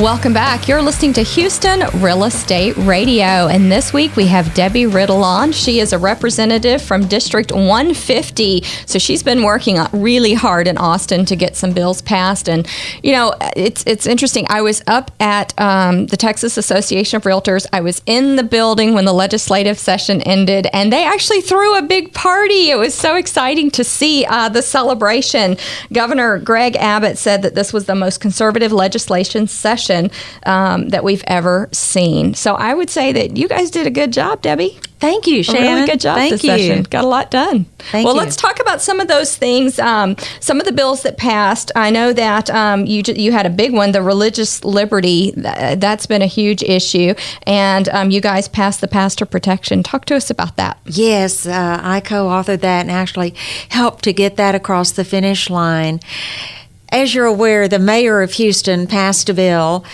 Welcome back. You're listening to Houston Real Estate Radio, and this week we have Debbie Riddle on. She is a representative from District 150, so she's been working really hard in Austin to get some bills passed. And you know, it's interesting. I was up at the Texas Association of Realtors. I was in the building when the legislative session ended, and they actually threw a big party. It was so exciting to see the celebration. Governor Greg Abbott said that this was the most conservative legislation session that we've ever seen. So I would say that you guys did a good job, Debbie. Thank you, Shannon. A really good job this session. Got a lot done. Thank you. Let's talk about some of those things, some of the bills that passed. I know that you had a big one, the religious liberty. That's been a huge issue. And you guys passed the pastor protection. Talk to us about that. Yes, I co-authored that and actually helped to get that across the finish line. As you're aware, the mayor of Houston passed a bill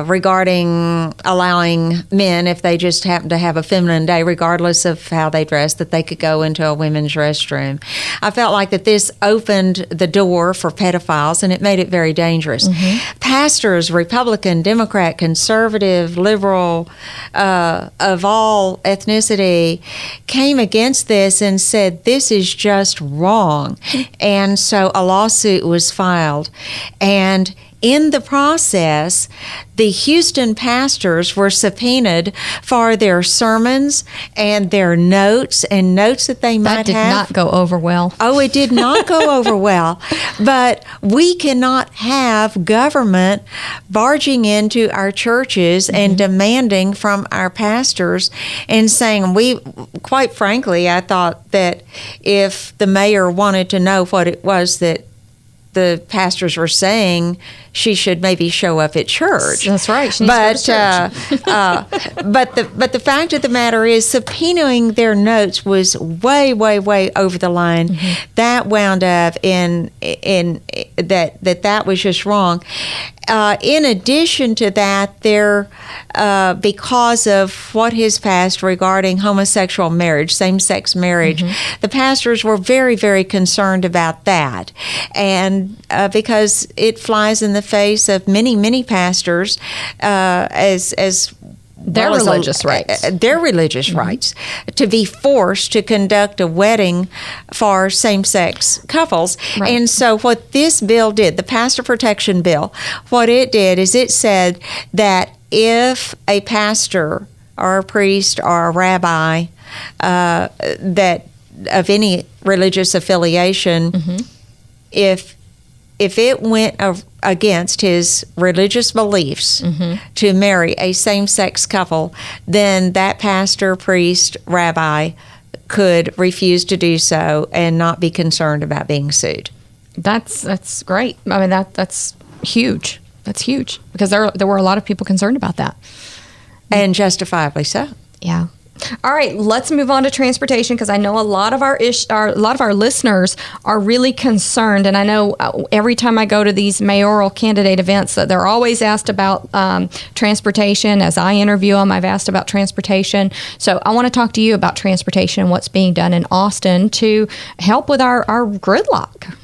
regarding allowing men, if they just happen to have a feminine day, regardless of how they dress, that they could go into a women's restroom. I felt like that this opened the door for pedophiles, and it made it very dangerous. Mm-hmm. Pastors, Republican, Democrat, conservative, liberal, of all ethnicity, came against this and said, this is just wrong. And so a lawsuit was filed, and in the process, the Houston pastors were subpoenaed for their sermons and their notes that they might have. That did not go over well. Oh, it did not go over well. But we cannot have government barging into our churches mm-hmm. and demanding from our pastors and saying, quite frankly, I thought that if the mayor wanted to know what it was that the pastors were saying, she should maybe show up at church. That's right. She needs to go to church. But the fact of the matter is, subpoenaing their notes was way, way, way over the line. Mm-hmm. That wound up in that was just wrong. In addition to that, because of what has passed regarding homosexual marriage, same-sex marriage, mm-hmm. the pastors were very, very concerned about that. And because it flies in the face of many, many pastors as their religious rights. Their religious mm-hmm. rights to be forced to conduct a wedding for same-sex couples. Right. And so what this bill did, the pastor protection bill, what it did is it said that if a pastor or a priest or a rabbi that of any religious affiliation, mm-hmm. if it went against his religious beliefs mm-hmm. to marry a same-sex couple, then that pastor, priest, rabbi could refuse to do so and not be concerned about being sued. That's great. I mean, that's huge. That's huge because there were a lot of people concerned about that. And justifiably so. Yeah. All right, let's move on to transportation because I know a lot of our listeners are really concerned, and I know every time I go to these mayoral candidate events that they're always asked about transportation. As I interview them, I've asked about transportation. So I want to talk to you about transportation and what's being done in Austin to help with our gridlock.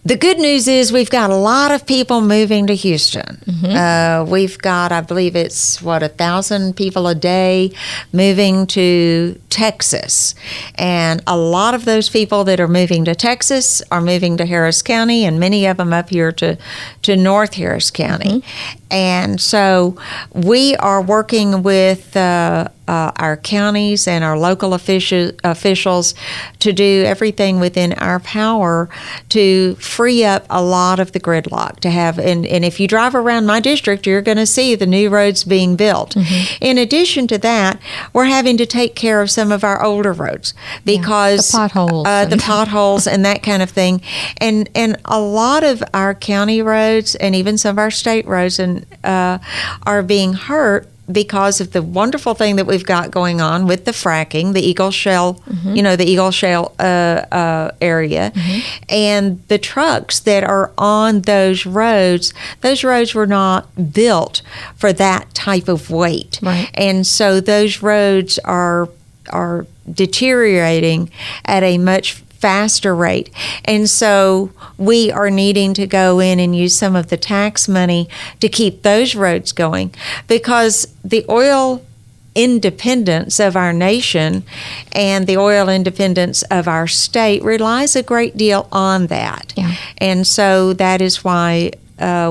The good news is we've got a lot of people moving to Houston. Mm-hmm. We've got, I believe it's, 1,000 people a day moving to Texas. And a lot of those people that are moving to Texas are moving to Harris County, and many of them up here to North Harris County. Mm-hmm. And so we are working with our counties and our local officials to do everything within our power to free up a lot of the gridlock to have. And if you drive around my district, you're going to see the new roads being built. Mm-hmm. In addition to that, we're having to take care of some of our older roads because the potholes and that kind of thing. And a lot of our county roads and even some of our state roads are being hurt because of the wonderful thing that we've got going on with the fracking, the Eagle Shale, mm-hmm. The Eagle Shale area, mm-hmm. and the trucks that are on those roads were not built for that type of weight. Right. And so those roads are deteriorating at a much faster rate. And so we are needing to go in and use some of the tax money to keep those roads going, because the oil independence of our nation and the oil independence of our state relies a great deal on that. Yeah. And so that is why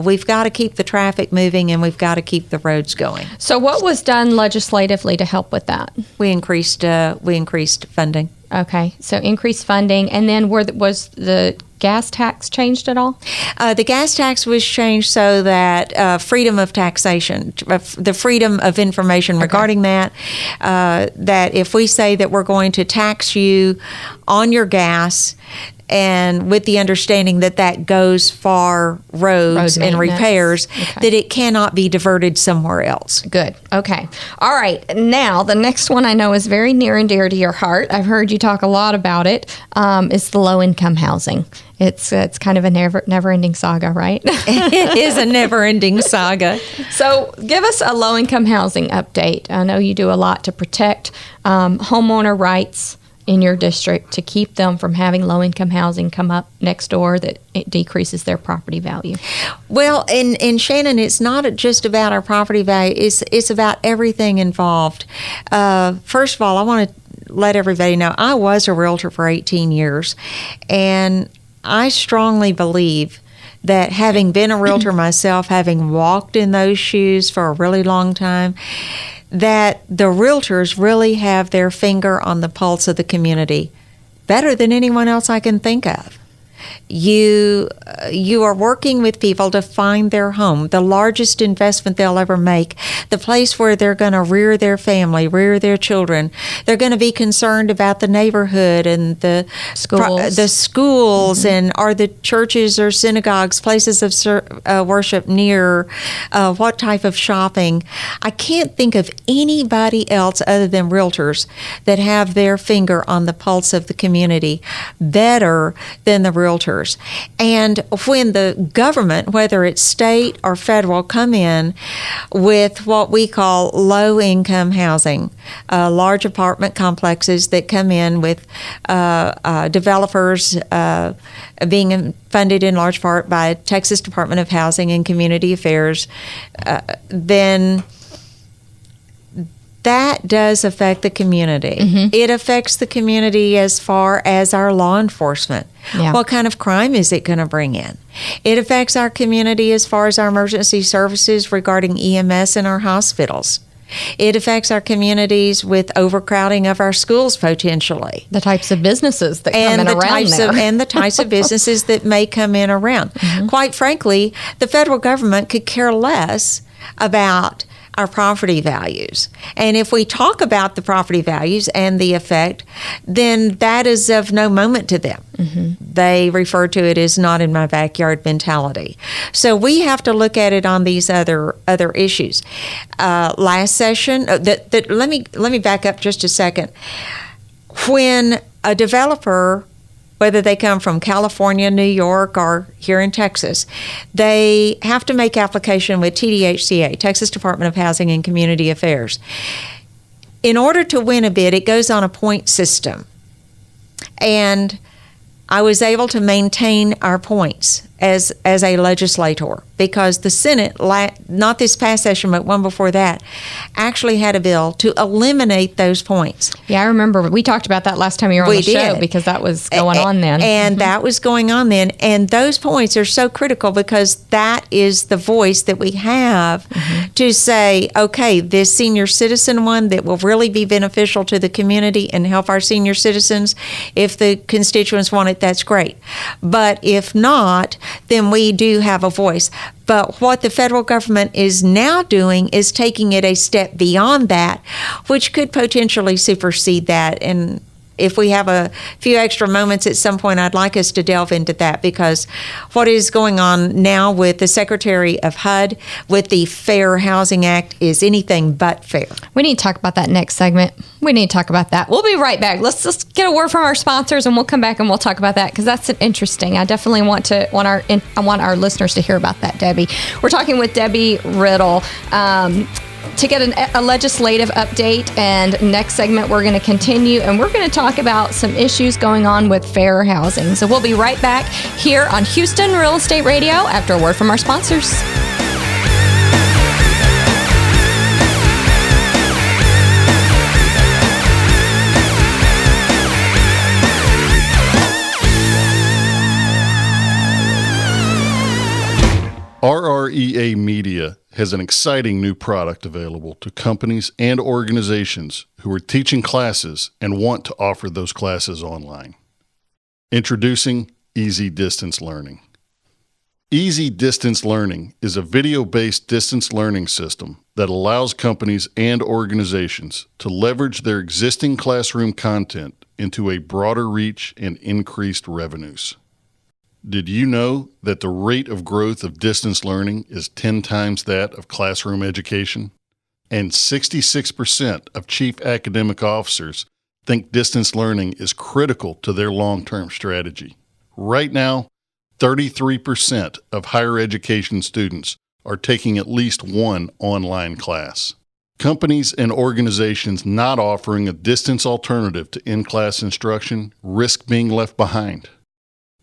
we've got to keep the traffic moving and we've got to keep the roads going. So what was done legislatively to help with that? We increased funding. Okay, so increased funding. And then was the gas tax changed at all? The gas tax was changed so that freedom of taxation, the freedom of information regarding that if we say that we're going to tax you on your gas, and with the understanding that that goes for roads and repairs, that it cannot be diverted somewhere else. Good. Okay. All right. Now, the next one I know is very near and dear to your heart. I've heard you talk a lot about it. Is the low-income housing. It's kind of a never-ending saga, right? It is a never-ending saga. So give us a low-income housing update. I know you do a lot to protect homeowner rights in your district, to keep them from having low-income housing come up next door that it decreases their property value. Well, in Shannon, it's not just about our property value. It's about everything involved. First of all, I want to let everybody know I was a realtor for 18 years, and I strongly believe that, having been a realtor myself, having walked in those shoes for a really long time, that the realtors really have their finger on the pulse of the community better than anyone else I can think of. You are working with people to find their home, the largest investment they'll ever make, the place where they're going to rear their family, rear their children. They're going to be concerned about the neighborhood and the schools, and are the churches or synagogues places of worship near, what type of shopping. I can't think of anybody else other than realtors that have their finger on the pulse of the community better than the realtors. And when the government, whether it's state or federal, come in with what we call low-income housing, large apartment complexes that come in with developers being funded in large part by Texas Department of Housing and Community Affairs, then that does affect the community. Mm-hmm. It affects the community as far as our law enforcement. Yeah. What kind of crime is it going to bring in? It affects our community as far as our emergency services regarding EMS in our hospitals. It affects our communities with overcrowding of our schools potentially. The types of businesses that come in around there. And the types of businesses that may come in around. Mm-hmm. Quite frankly, the federal government could care less about our property values. And if we talk about the property values and the effect, then that is of no moment to them. Mm-hmm. They refer to it as not in my backyard mentality. So we have to look at it on these other issues. Last session, let me back up just a second. When a developer, whether they come from California, New York, or here in Texas, they have to make application with TDHCA, Texas Department of Housing and Community Affairs. In order to win a bid, it goes on a point system. And I was able to maintain our points as a legislator, because the Senate, not this past session, but one before that, actually had a bill to eliminate those points. Yeah, I remember we talked about that last time you were on the show, because that was going on then. And mm-hmm. that was going on then. And those points are so critical, because that is the voice that we have mm-hmm. to say, okay, this senior citizen one that will really be beneficial to the community and help our senior citizens, if the constituents want it, that's great. But if not, then we do have a voice. But what the federal government is now doing is taking it a step beyond that, which could potentially supersede that. And if we have a few extra moments at some point, I'd like us to delve into that, because what is going on now with the Secretary of HUD with the Fair Housing Act is anything but fair. We need to talk about that next segment. We need to talk about that. We'll be right back. Let's just get a word from our sponsors, and we'll come back and we'll talk about that, because that's interesting. I definitely want our listeners to hear about that, Debbie. We're talking with Debbie Riddle. to get a legislative update. And next segment, we're going to continue and we're going to talk about some issues going on with fair housing. So we'll be right back here on Houston Real Estate Radio after a word from our sponsors. RREA Media has an exciting new product available to companies and organizations who are teaching classes and want to offer those classes online. Introducing Easy Distance Learning. Easy Distance Learning is a video-based distance learning system that allows companies and organizations to leverage their existing classroom content into a broader reach and increased revenues. Did you know that the rate of growth of distance learning is 10 times that of classroom education? And 66% of chief academic officers think distance learning is critical to their long-term strategy. Right now, 33% of higher education students are taking at least one online class. Companies and organizations not offering a distance alternative to in-class instruction risk being left behind.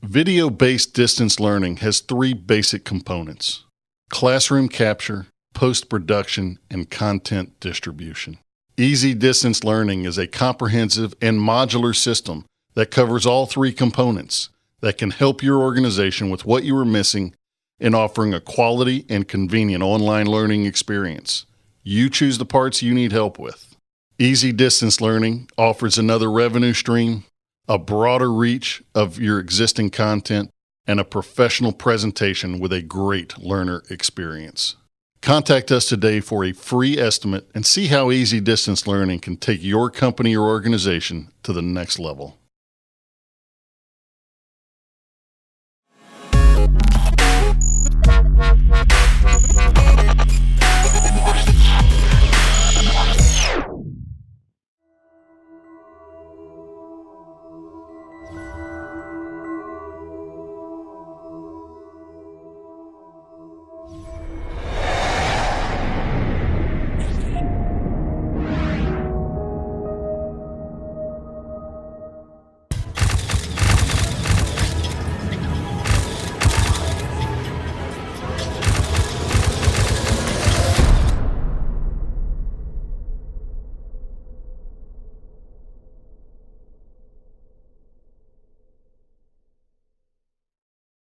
Video-based distance learning has three basic components: classroom capture, post-production, and content distribution. Easy Distance Learning is a comprehensive and modular system that covers all three components that can help your organization with what you are missing in offering a quality and convenient online learning experience. You choose the parts you need help with. Easy Distance Learning offers another revenue stream, a broader reach of your existing content, and a professional presentation with a great learner experience. Contact us today for a free estimate and see how Easy Distance Learning can take your company or organization to the next level.